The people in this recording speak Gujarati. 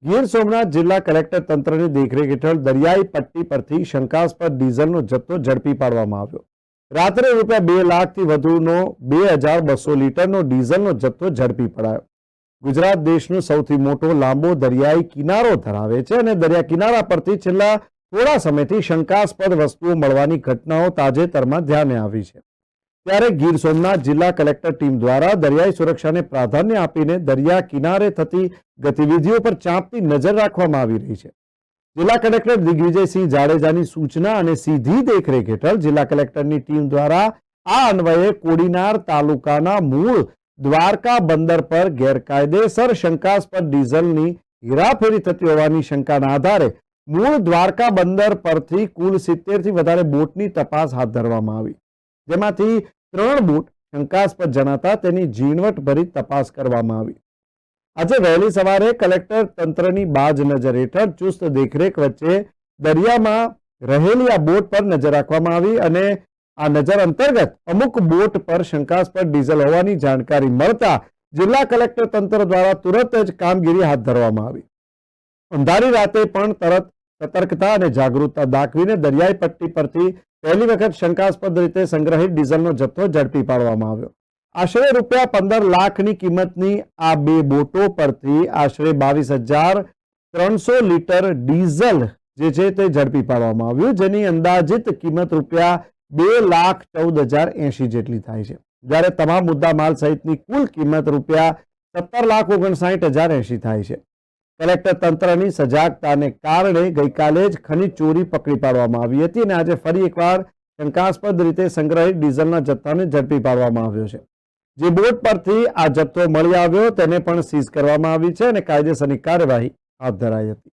ગીર સોમનાથ જિલ્લા કલેક્ટર તંત્રની દેખરેખ હેઠળ દરિયાઈ પટ્ટી પરથી શંકાસ્પદ ડીઝલનો જથ્થો ઝડપી પાડવામાં આવ્યો. રાત્રે રૂપિયા 2 લાખથી વધુનો 2200 લીટરનો ડીઝલનો જથ્થો ઝડપી પડાયો. ગુજરાત દેશનો સૌથી મોટો લાંબો દરિયાઈ કિનારો ધરાવે છે અને દરિયા કિનારા પરથી છેલ્લા થોડા સમયથી શંકાસ્પદ વસ્તુઓ મળવાની ઘટનાઓ તાજેતરમાં ધ્યાને આવી છે. ત્યારે ગીર સોમનાથ જિલ્લા કલેક્ટર ટીમ દ્વારા દરિયાઈ સુરક્ષાને પ્રાધાન્ય આપીને દરિયા કિનારે થતી ગતિવિધિઓ પર ચાંપતી નજર રાખવામાં આવી રહી છે. જિલ્લા કલેક્ટર દિગ્વિજયસિંહ જાડેજાની સૂચના અને સીધી દેખરેખ હેઠળ જિલ્લા કલેક્ટરની ટીમ દ્વારા આ અન્વયે કોડીનાર તાલુકાના મૂળ દ્વારકા બંદર પર ગેરકાયદેસર શંકાસ્પદ ડીઝલની હેરાફેરી થતી હોવાની શંકાના આધારે મૂળ દ્વારકા બંદર પરથી કુલ 70 થી વધારે બોટની તપાસ હાથ ધરવામાં આવી, જેમાંથી 3 બોટ શંકાસ્પદ જણાતા તેની ઝીણવટભરી તપાસ કરવામાં આવી. આજે વહેલી સવારે કલેક્ટર તંત્રની બાજ નજર હેઠળ ચુસ્ત દેખરેખ વચ્ચે દરિયામાં રહેલી આ બોટ પર નજર રાખવામાં આવી અને આ નજર અંતર્ગત અમુક બોટ પર શંકાસ્પદ ડીઝલ હોવાની જાણકારી મળતા જિલ્લા કલેક્ટર તંત્ર દ્વારા તુરત જ કામગીરી હાથ ધરવામાં આવી. અંધારી રાતે પણ સતર્કતા અને જાગૃતતા દાખવીને દરિયાઈ પટ્ટી પરથી પહેલી વખત શંકાસ્પદ રીતે સંગ્રહિત ડીઝલનો જથ્થો ઝડપી પાડવામાં આવ્યો. આશરે રૂપિયા 15 લાખની કિંમતની આ 2 બોટો પરથી આશરે 22,300 લીટર ડીઝલ જે છે તે ઝડપી પાડવામાં આવ્યું, જેની અંદાજિત કિંમત રૂપિયા 2,14,080 જેટલી થાય છે. જ્યારે તમામ મુદ્દા માલ સહિતની કુલ કિંમત રૂપિયા 17,59,080 થાય છે. કલેક્ટર તંત્રની સજાગતાને કારણે ગઈકાલે જ ખનીજ ચોરી પકડી પાડવામાં આવી હતી અને આજે ફરી એકવાર શંકાસ્પદ રીતે સંગ્રહિત ડીઝલના જથ્થાને ઝડપી પાડવામાં આવ્યો છે. જે બોટ પરથી આ જથ્થો મળી આવ્યો તેને પણ સીઝ કરવામાં આવી છે અને કાયદેસરની કાર્યવાહી હાથ ધરાઈ હતી.